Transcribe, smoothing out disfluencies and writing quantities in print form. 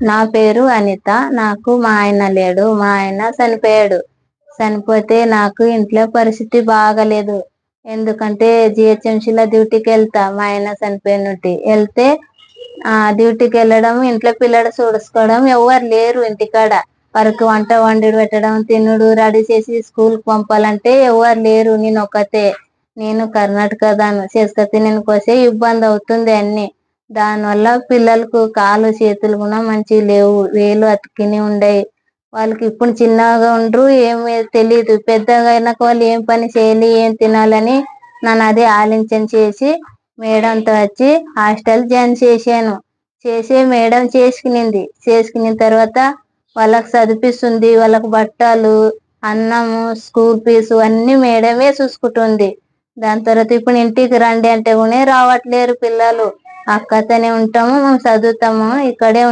నా పేరు అనిత. నాకు మా ఆయన లేడు. మా ఆయన చనిపోయాడు. చనిపోతే నాకు ఇంట్లో పరిస్థితి బాగలేదు. ఎందుకంటే జిహెచ్ఎంసీలో డ్యూటీకి వెళ్తా. మా ఆయన చనిపోయినట్టు వెళ్తే డ్యూటీకి వెళ్ళడం, ఇంట్లో పిల్లడు చూసుకోవడం ఎవరు లేరు ఇంటికాడ. వరకు వంట వండి పెట్టడం, తినుడు రెడీ చేసి స్కూల్ కి పంపాలంటే ఎవరు లేరు. నేను ఒక్కతే. నేను కర్ణాటక దాన్ని చేసుకొస్తే నేను కోసే ఇబ్బంది అవుతుంది అన్ని. దానివల్ల పిల్లలకు కాలు చేతులు కూడా మంచి లేవు. వేలు అతికిని ఉండయి. వాళ్ళకి ఇప్పుడు చిన్నగా ఉండ్రు, ఏమి తెలీదు. పెద్దగా అయినాక వాళ్ళు ఏం పని చేయాలి, ఏం తినాలని నన్ను అదే ఆలోచన చేసి మేడంతో వచ్చి హాస్టల్ జాయిన్ చేశాను. చేసి మేడం చేసుకున్న తర్వాత వాళ్ళకి చదివిస్తుంది. వాళ్ళకు బట్టలు, అన్నము, స్కూల్ ఫీజు అన్ని మేడమే చూసుకుంటుంది. దాని తర్వాత ఇప్పుడు ఇంటికి రండి అంటే కూడా రావట్లేరు పిల్లలు. అక్కతోనే ఉంటాము, మేము చదువుతాము, ఇక్కడే